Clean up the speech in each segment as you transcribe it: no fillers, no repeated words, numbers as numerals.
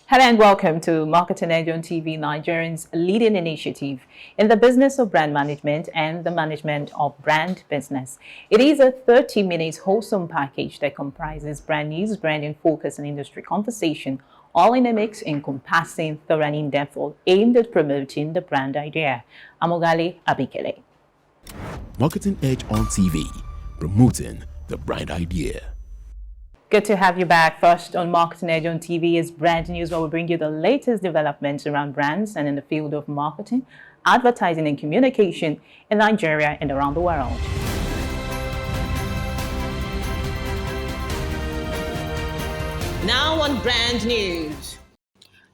Hello and welcome to Marketing Edge on TV, Nigerian's leading initiative in the business of brand management and the management of brand business. It is a 30-minute wholesome package that comprises brand news, branding focus, and industry conversation, all in a mix encompassing thorough and in-depth, aimed at promoting the brand idea. I'm Ogali Abikele. Marketing Edge on TV, promoting the brand idea. Good to have you back. First on Marketing Edge on TV is Brand News, where we bring you the latest developments around brands and in the field of marketing, advertising, and communication in Nigeria and around the world. Now on Brand News.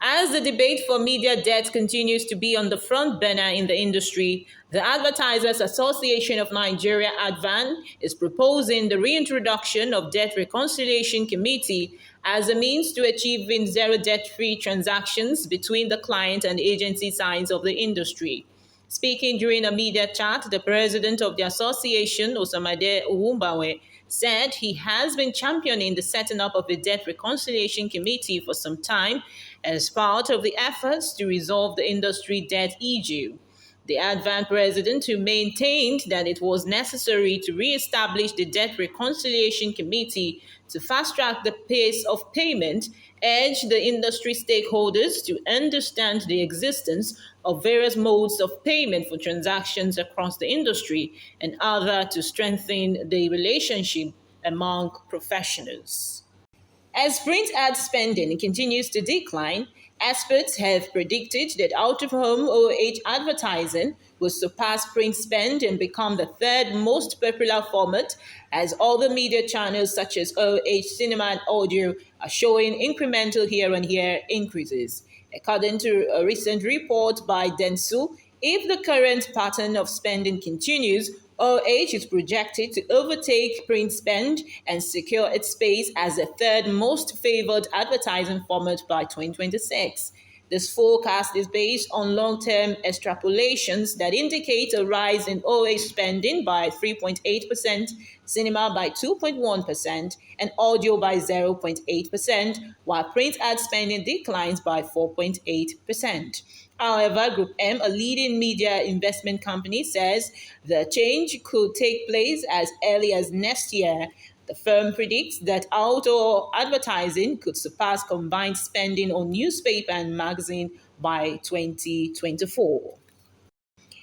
As the debate for media debt continues to be on the front burner in the industry, the Advertisers Association of Nigeria, ADVAN, is proposing the reintroduction of Debt Reconciliation Committee as a means to achieving zero debt-free transactions between the client and agency sides of the industry. Speaking during a media chat, the president of the association, Osamade Owumbawe, said he has been championing the setting up of a debt reconciliation committee for some time as part of the efforts to resolve the industry debt issue. The ADVAN president, who maintained that it was necessary to re-establish the Debt Reconciliation Committee to fast-track the pace of payment, urged the industry stakeholders to understand the existence of various modes of payment for transactions across the industry and other to strengthen the relationship among professionals. As print ad spending continues to decline, experts have predicted that out-of-home OOH advertising will surpass print spend and become the third most popular format, as other media channels such as OOH cinema and audio are showing incremental year-on-year increases. According to a recent report by Densu, if the current pattern of spending continues, OOH is projected to overtake print spend and secure its space as the third most favored advertising format by 2026. This forecast is based on long-term extrapolations that indicate a rise in OOH spending by 3.8%, cinema by 2.1%, and audio by 0.8%, while print ad spending declines by 4.8%. However, Group M, a leading media investment company, says the change could take place as early as next year. The firm predicts that outdoor advertising could surpass combined spending on newspaper and magazine by 2024.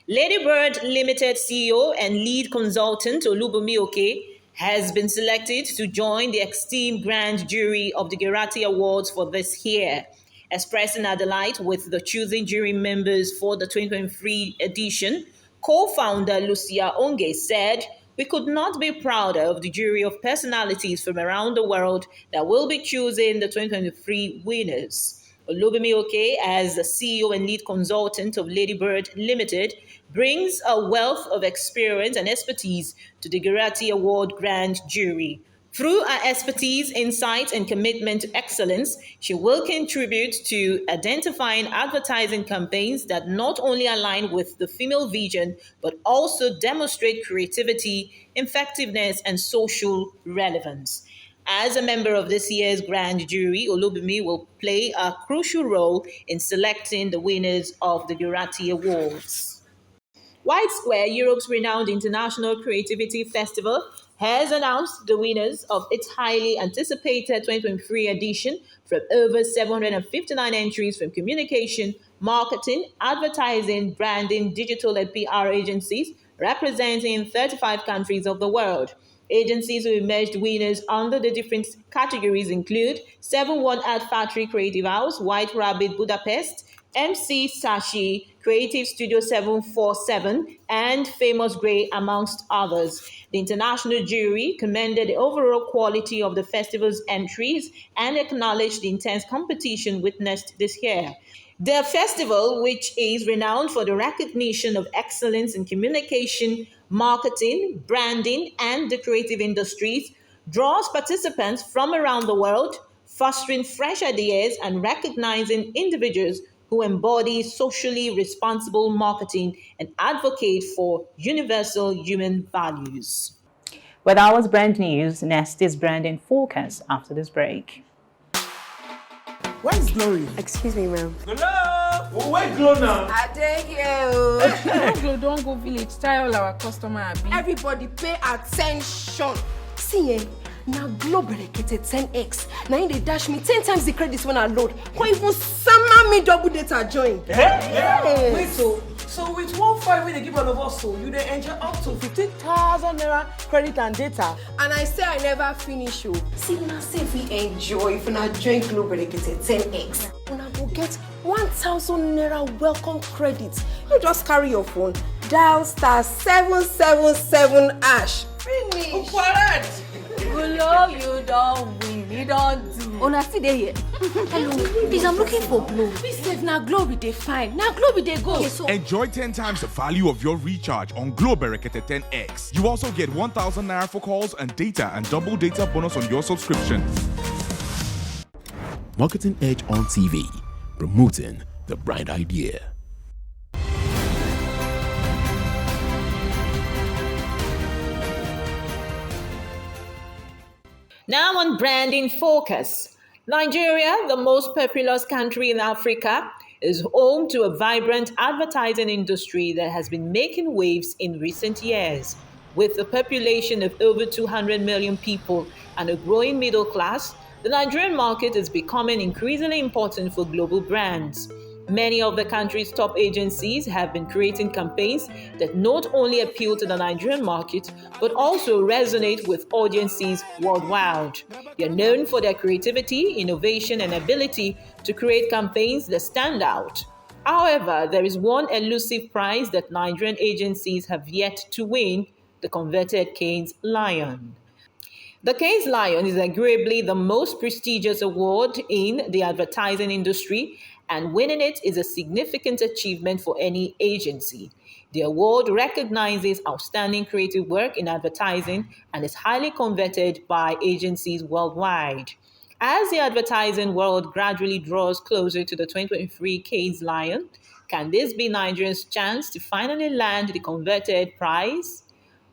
Ladybird Limited CEO and lead consultant Olubunmi Oke has been selected to join the esteemed grand jury of the Gerati Awards for this year. Expressing her delight with the choosing jury members for the 2023 edition, co-founder Lucia Onge said, "We could not be prouder of the jury of personalities from around the world that will be choosing the 2023 winners." Olubunmi Oke, as the CEO and lead consultant of Ladybird Limited, brings a wealth of experience and expertise to the Gerati Award grand jury. Through her expertise, insight, and commitment to excellence, she will contribute to identifying advertising campaigns that not only align with the female vision, but also demonstrate creativity, effectiveness, and social relevance. As a member of this year's grand jury, Olubunmi will play a crucial role in selecting the winners of the Gerati Awards. White Square, Europe's renowned international creativity festival, has announced the winners of its highly anticipated 2023 edition from over 759 entries from communication, marketing, advertising, branding, digital and PR agencies representing 35 countries of the world. Agencies who emerged winners under the different categories include 7-1 Art Factory Creative House, White Rabbit Budapest, MC Sashi, Creative Studio 747, and Famous Grey, amongst others. The international jury commended the overall quality of the festival's entries and acknowledged the intense competition witnessed this year. The festival, which is renowned for the recognition of excellence in communication, marketing, branding, and the creative industries, draws participants from around the world, fostering fresh ideas and recognizing individuals who embody socially responsible marketing and advocate for universal human values. Well, that was brand news. Next is branding focus after this break. Where's Glory? Excuse me, ma'am. Glow! Oh, where Glow now? I take you. Glow don't go village, tell all our customer. Everybody pay attention. See, now Glow dedicated 10x. Now they dash me 10 times the credits when I load. Or even summer me double data join. Yeah. Wait, so with 1.5 when they give all of us, so you they enjoy up to 15,000 naira credit and data. And I say I never finish you. See, now say we enjoy if I join Glow dedicated 10x. When I go get 1,000 naira welcome credit. You just carry your phone, dial *777#. Finish. Correct. Glow, you don't win. You don't do. Oh, now see they here. Hello, please, I'm looking for Glow. Please save now Glow be dey fine. Now Glow be dey go. Okay, so Enjoy 10 times the value of your recharge on Glow Berekete 10X. You also get 1,000 naira for calls and data and double data bonus on your subscription. Marketing Edge on TV, promoting the bright idea. Now on branding focus. Nigeria, the most populous country in Africa, is home to a vibrant advertising industry that has been making waves in recent years. With a population of over 200 million people and a growing middle class, the Nigerian market is becoming increasingly important for global brands. Many of the country's top agencies have been creating campaigns that not only appeal to the Nigerian market, but also resonate with audiences worldwide. They are known for their creativity, innovation, and ability to create campaigns that stand out. However, there is one elusive prize that Nigerian agencies have yet to win: the coveted Cannes Lion. The Cannes Lion is arguably the most prestigious award in the advertising industry, and winning it is a significant achievement for any agency. The award recognizes outstanding creative work in advertising and is highly coveted by agencies worldwide. As the advertising world gradually draws closer to the 2023 Cannes Lion, can this be Nigeria's chance to finally land the coveted prize?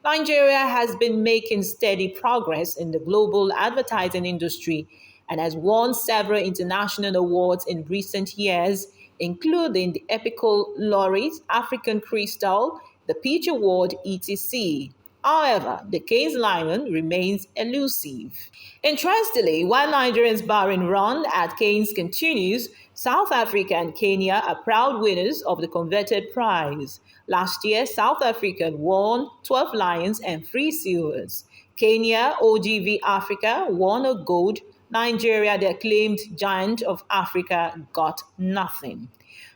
Nigeria has been making steady progress in the global advertising industry and has won several international awards in recent years, including the Epical Laureate, African Crystal, the Peach Award, etc. However, the Cannes Lion remains elusive. Interestingly, while Nigeria's barren run at Cannes continues, South Africa and Kenya are proud winners of the coveted prize. Last year, South Africa won 12 lions and 3 silvers. Kenya, OGV Africa, won a gold. Nigeria, the acclaimed giant of Africa, got nothing.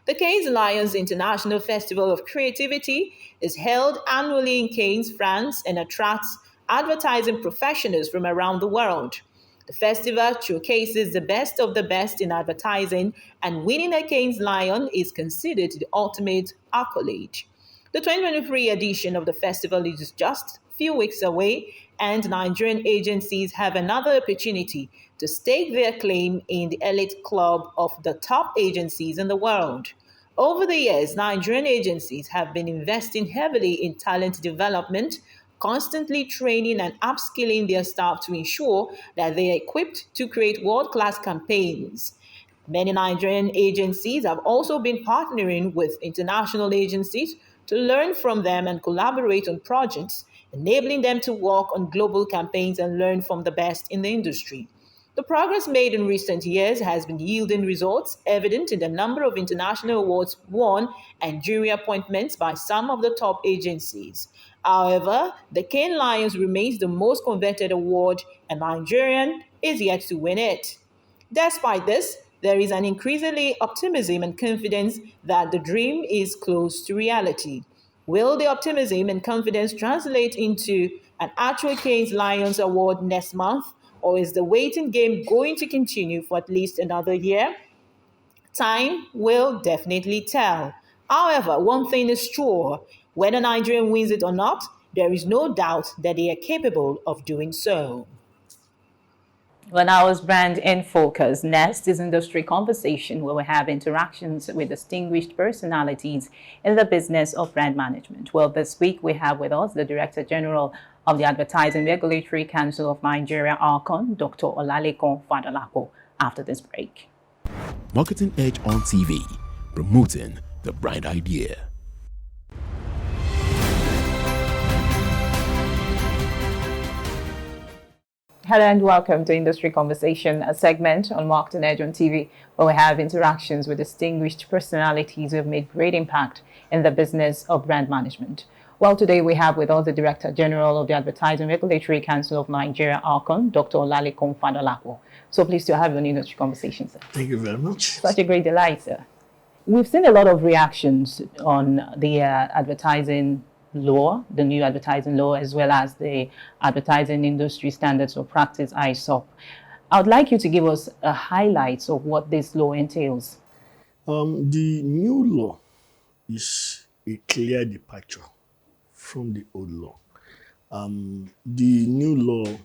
The Cannes Lions International Festival of Creativity is held annually in Cannes, France, and attracts advertising professionals from around the world. The festival showcases the best of the best in advertising, and winning a Cannes Lion is considered the ultimate accolade. The 2023 edition of the festival is just a few weeks away, and Nigerian agencies have another opportunity to stake their claim in the elite club of the top agencies in the world. Over the years, Nigerian agencies have been investing heavily in talent development, constantly training and upskilling their staff to ensure that they are equipped to create world-class campaigns. Many Nigerian agencies have also been partnering with international agencies to learn from them and collaborate on projects, enabling them to work on global campaigns and learn from the best in the industry. The progress made in recent years has been yielding results, evident in the number of international awards won and jury appointments by some of the top agencies. However, the Cannes Lions remains the most coveted award, and Nigerian is yet to win it. Despite this, there is an increasingly optimism and confidence that the dream is close to reality. Will the optimism and confidence translate into an actual Cannes Lions Award next month, or is the waiting game going to continue for at least another year? Time will definitely tell. However, one thing is sure: whether Nigeria wins it or not, there is no doubt that they are capable of doing so. Well, now is Brand in Focus. Next is Industry Conversation, where we have interactions with distinguished personalities in the business of brand management. Well, this week we have with us the Director General of the Advertising Regulatory Council of Nigeria, ARCON, Dr. Olalekan Fadolapo, after this break. Marketing Edge on TV, promoting the bright idea. Hello and welcome to Industry Conversation, a segment on Marketing Edge on TV, where we have interactions with distinguished personalities who have made great impact in the business of brand management. Well, today we have with us the Director General of the Advertising Regulatory Council of Nigeria, ARCON, Dr. Olalekan Fadolapo. So pleased to have you on Industry Conversation, sir. Thank you very much. Such a great delight, sir. We've seen a lot of reactions on the advertising law, the new advertising law, as well as the Advertising Industry Standards of Practice, ISOP. I would like you to give us a highlight of what this law entails. The new law is a clear departure from the old law. The new law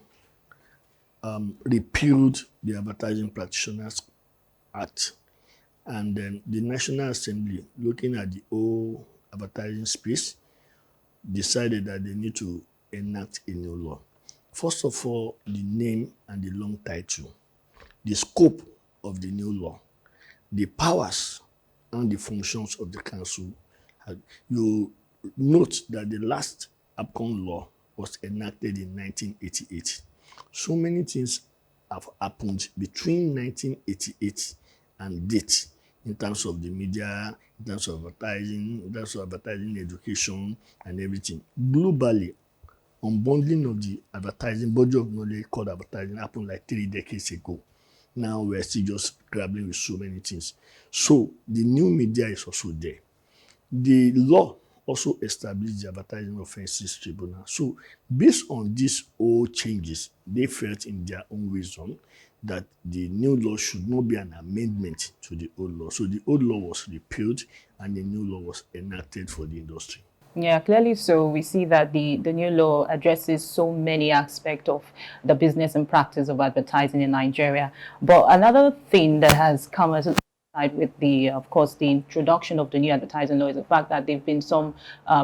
repealed the Advertising Practitioners Act, and then the National Assembly, looking at the old advertising space, decided that they need to enact a new law. First of all, the name and the long title, the scope of the new law, the powers and the functions of the council. You note that the last APCON law was enacted in 1988. So many things have happened between 1988 and date in terms of the media, in terms of advertising, education, and everything. Globally, unbundling of the advertising, body of knowledge called advertising happened like 3 decades ago. Now we're still just grappling with so many things. So the new media is also there. The law also established the Advertising Offences Tribunal. So based on these old changes, they felt in their own wisdom that the new law should not be an amendment to the old law. So the old law was repealed and the new law was enacted for the industry. Yeah, clearly so. We see that the new law addresses so many aspects of the business and practice of advertising in Nigeria. But another thing that has come as with the, of course, the introduction of the new advertising law is the fact that there have been some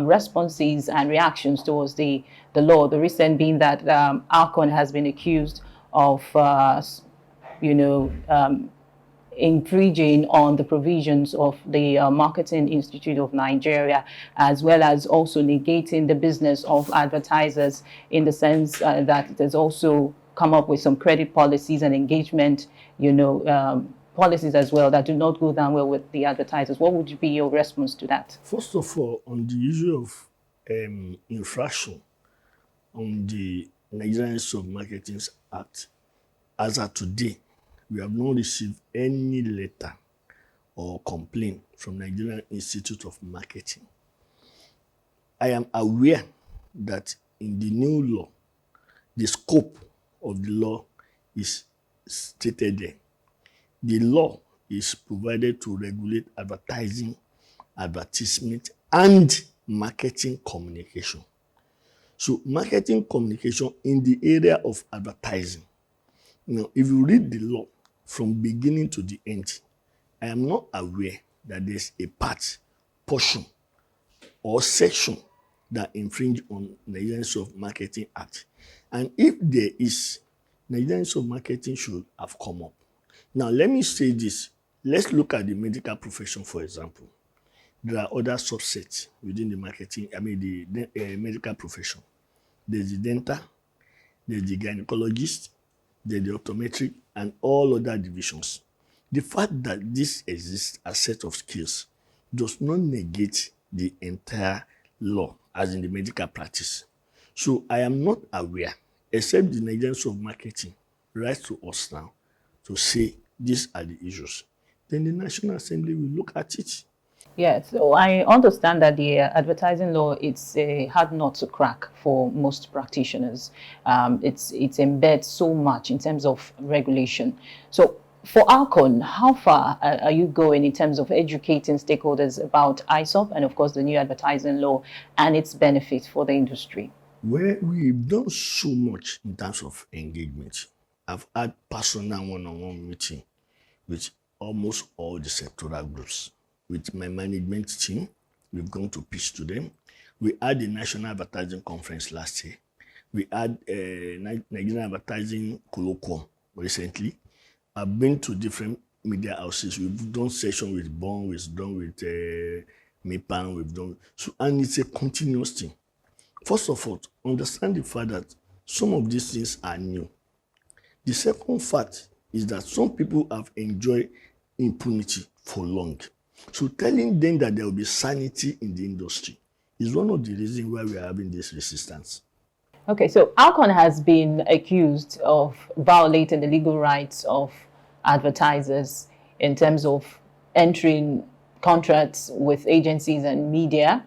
responses and reactions towards the law. The recent being that ARCON has been accused of, infringing on the provisions of the Marketing Institute of Nigeria, as well as also negating the business of advertisers in the sense that it has also come up with some credit policies and engagement, policies as well that do not go down well with the advertisers. What would be your response to that? First of all, on the issue of infraction on the Nigerian Institute of Marketing Act, as of today, we have not received any letter or complaint from Nigerian Institute of Marketing. I am aware that in the new law, the scope of the law is stated there. The law is provided to regulate advertising, advertisement, and marketing communication. So marketing communication in the area of advertising. Now, if you read the law from beginning to the end, I am not aware that there's a portion, or section that infringe on Nigerian Institute of Marketing Act. And if there is, Nigerian Institute of Marketing should have come up. Now, let me say this. Let's look at the medical profession, for example. There are other subsets within the medical profession. There's the dental, there's the gynecologist, there's the optometric, and all other divisions. The fact that this exists as a set of skills does not negate the entire law, as in the medical practice. So I am not aware, except the Nigerian Institute of Marketing writes to us now to say these are the issues. Then the National Assembly will look at it. Yes, so I understand that the advertising law, it's a hard nut to crack for most practitioners. It's embeds so much in terms of regulation. So for ARCON, how far are you going in terms of educating stakeholders about ISOP and, of course, the new advertising law and its benefits for the industry? Well, we've done so much in terms of engagement. I've had personal one-on-one meeting with almost all the sectoral groups. With my management team, we've gone to pitch to them. We had the National Advertising Conference last year. We had a Nigerian Advertising Colloquium recently. I've been to different media houses. We've done session with Bond, we've done with Mipan, we've done so, and it's a continuous thing. First of all, understand the fact that some of these things are new. The second fact is that some people have enjoyed impunity for long. So telling them that there will be sanity in the industry is one of the reasons why we are having this resistance. Okay, so Alcon has been accused of violating the legal rights of advertisers in terms of entering contracts with agencies and media,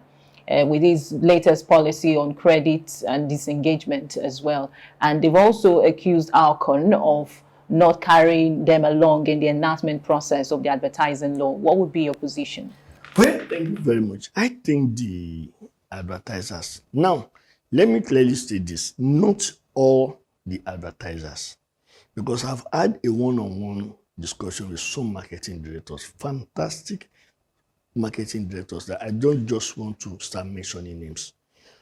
with his latest policy on credit and disengagement as well. And they've also accused Alcon of not carrying them along in the enactment process of the advertising law. What would be your position? Well, thank you very much. I think the advertisers. Now, let me clearly state this. Not all the advertisers. Because I've had a one-on-one discussion with some marketing directors, fantastic marketing directors that I don't just want to start mentioning names.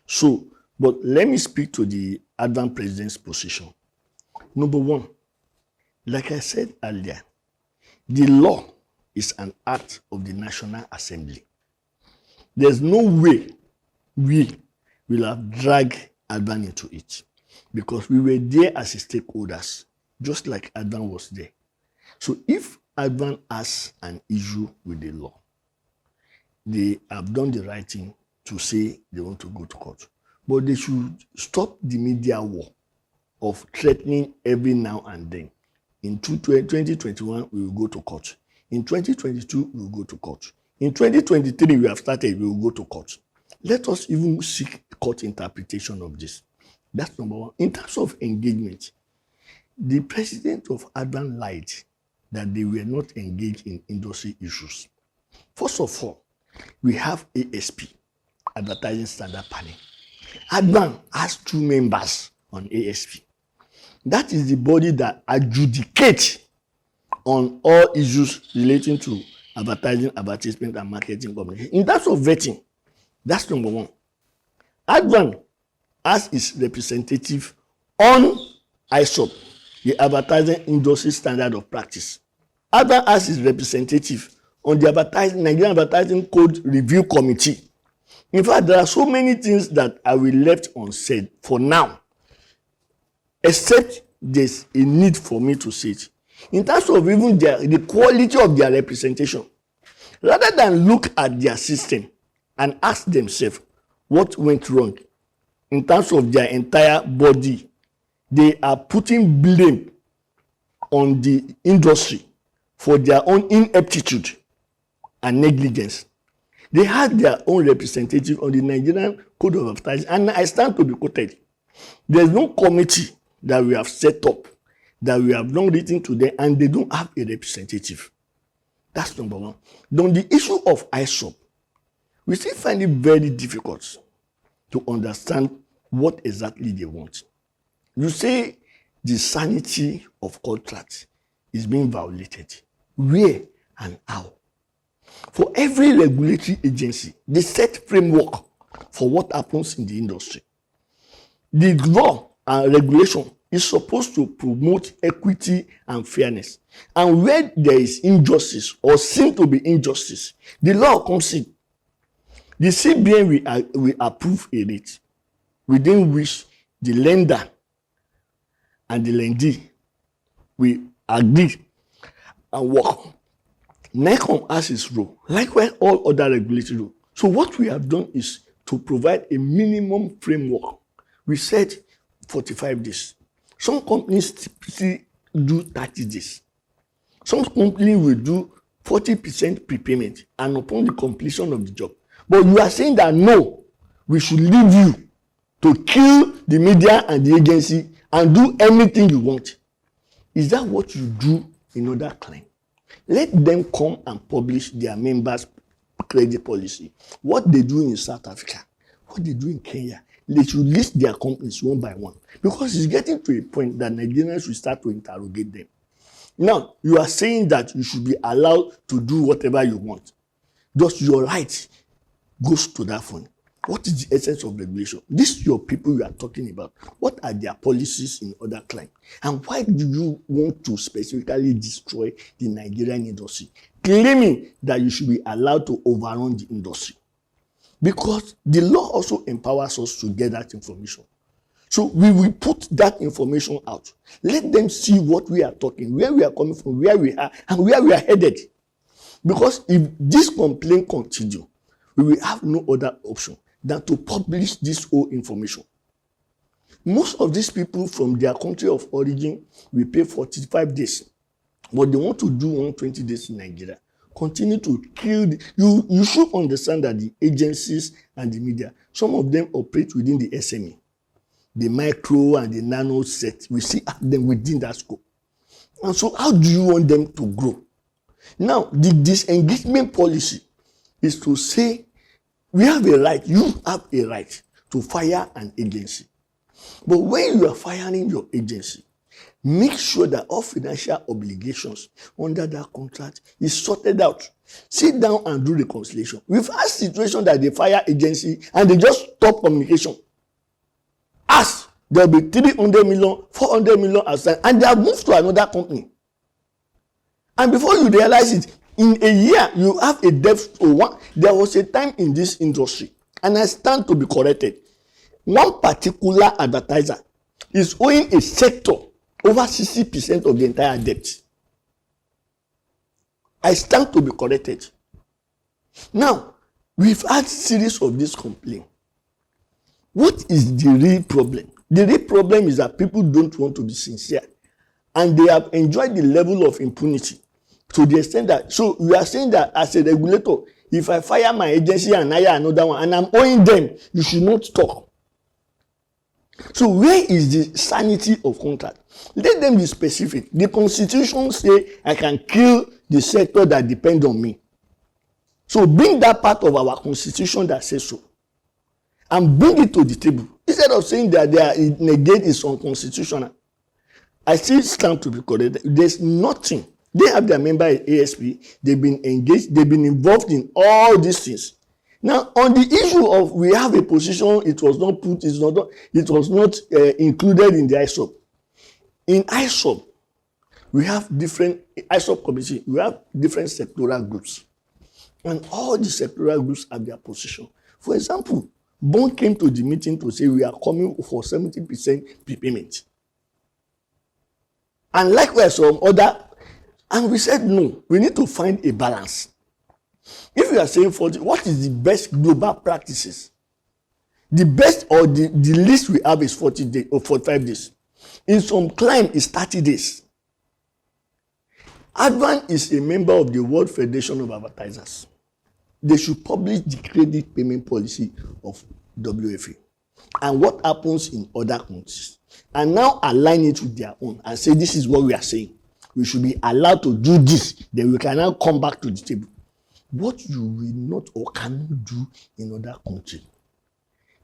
So, but let me speak to the advanced president's position. Number one, like I said earlier, the law is an act of the National Assembly. There's no way we will have dragged Advan into it because we were there as stakeholders, just like Advan was there. So if Advan has an issue with the law, they have done the right thing to say they want to go to court. But they should stop the media war of threatening every now and then. In 2021, we will go to court. In 2022, we will go to court. In 2023, we have started, we will go to court. Let us even seek court interpretation of this. That's number one. In terms of engagement, the president of Advan lied that they were not engaged in industry issues. First of all, we have ASP, Advertising Standard Panel. Advan has 2 members on ASP. That is the body that adjudicates on all issues relating to advertising, advertisement, and marketing communication. In terms of vetting, that's number one. Advan has its representative on ISOP, the Advertising Industry Standard of Practice. Advan has its representative on the Nigerian Advertising Code Review Committee. In fact, there are so many things that I will left unsaid for now, except there's a need for me to say it. In terms of even the quality of their representation, rather than look at their system and ask themselves what went wrong in terms of their entire body, they are putting blame on the industry for their own ineptitude and negligence. They had their own representative on the Nigerian Code of Advertising, and I stand to be quoted. There's no committee that we have set up, that we have not written to them, and they don't have a representative. That's number one. On the issue of ISOP, we still find it very difficult to understand what exactly they want. You say the sanity of contract is being violated. Where and how? For every regulatory agency, they set framework for what happens in the industry. The law and regulation is supposed to promote equity and fairness. And where there is injustice or seem to be injustice, the law comes in. The CBN will approve a rate within which the lender and the lendee will agree and work. NECOM has its role, likewise all other regulatory rules. So what we have done is to provide a minimum framework. We said 45 days. Some companies typically do 30 days. Some companies will do 40% prepayment and upon the completion of the job. But you are saying that no, we should leave you to kill the media and the agency and do anything you want. Is that what you do in other clients? Let them come and publish their members' credit policy. What they do in South Africa, what they do in Kenya, they should list their companies one by one. Because it's getting to a point that Nigerians will start to interrogate them. Now, you are saying that you should be allowed to do whatever you want. Just your right goes to that phone. What is the essence of regulation? These your people you are talking about. What are their policies in other climes? And why do you want to specifically destroy the Nigerian industry, claiming that you should be allowed to overrun the industry? Because the law also empowers us to get that information. So we will put that information out. Let them see what we are talking, where we are coming from, where we are, and where we are headed. Because if this complaint continues, we will have no other option than to publish this whole information. Most of these people from their country of origin will pay 45 days. But they want to do 120 days in Nigeria. Continue to kill. You should understand that the agencies and the media, some of them operate within the SME. The micro and the nano set, we see them within that scope. And so how do you want them to grow? Now, the disengagement policy is to say, we have a right, you have a right to fire an agency. But when you are firing your agency, make sure that all financial obligations under that contract is sorted out. Sit down and do reconciliation. We've had situations that they fire agency and they just stop communication. As there will be 300 million, 400 million aside, and they have moved to another company. And before you realize it, in a year, you have a debt to one. There was a time in this industry, and I stand to be corrected. One particular advertiser is owing a sector over 60% of the entire debt. I stand to be corrected. Now, we've had series of this complaint. What is the real problem? The real problem is that people don't want to be sincere, and they have enjoyed the level of impunity to the extent that, so we are saying that as a regulator, if I fire my agency and hire another one and I'm owing them, you should not talk. So where is the sanity of contract? Let them be specific. The Constitution say I can kill the sector that depends on me. So bring that part of our Constitution that says so, and bring it to the table. Instead of saying that they are negate is unconstitutional. I still stand to be corrected. There's nothing. They have their member at ASP. They've been engaged. They've been involved in all these things. Now, on the issue of we have a position, it was not put, it was not included in the ISOP. In ISOP, we have different ISOP committee. We have different sectoral groups, and all the sectoral groups have their position. For example, Bond came to the meeting to say we are coming for 70% prepayment, and likewise some other. And we said, no, we need to find a balance. If you are saying 40, what is the best global practices? The best or the least we have is 40 days or 45 days. In some clime, it's 30 days. Advan is a member of the World Federation of Advertisers. They should publish the credit payment policy of WFA and what happens in other countries, and now align it with their own and say this is what we are saying. We should be allowed to do this, then we can now come back to the table. What you will not or cannot do in other countries.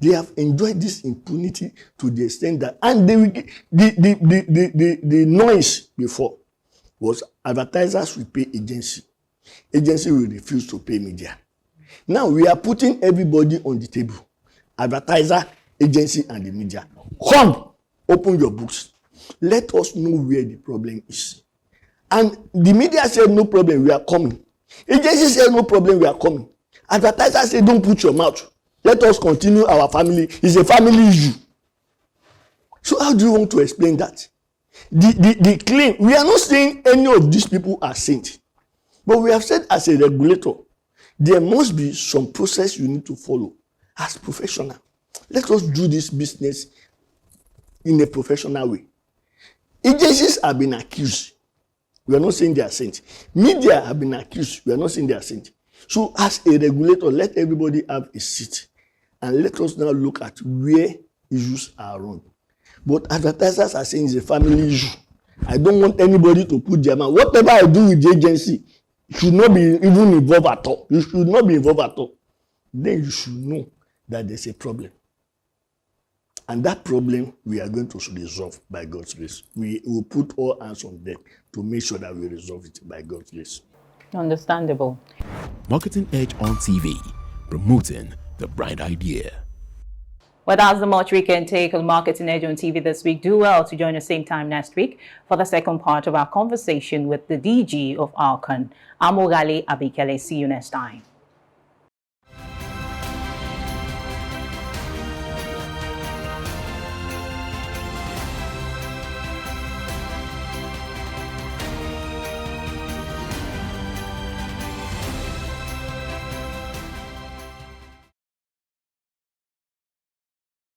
They have enjoyed this impunity to the extent that, and they will, the noise before was advertisers will pay agency. Agency will refuse to pay media. Now we are putting everybody on the table. Advertiser, agency, and the media. Come, open your books. Let us know where the problem is. And the media said, no problem, we are coming. Agency said, no problem, we are coming. Advertisers said, don't put your mouth. Let us continue our family. It's a family issue. So how do you want to explain that? The claim, we are not saying any of these people are saints. But we have said as a regulator, there must be some process you need to follow as professional. Let us do this business in a professional way. Agencies have been accused. We are not saying they are saints. Media have been accused. We are not saying they are saints. So as a regulator, let everybody have a seat. And let us now look at where issues are wrong. But advertisers are saying it's a family issue. I don't want anybody to put their mouth. Whatever I do with the agency, should not be even involved at all. You should not be involved at all. Then you should know that there's a problem. And that problem we are going to resolve by God's grace. We will put all hands on deck to make sure that we resolve it by God's grace. Understandable. Marketing Edge on TV, promoting the bright idea. Well, that's the much we can take on Marketing Edge on TV this week. Do well to join us same time next week for the second part of our conversation with the DG of Alcon, Amogali Abikele. See you next time.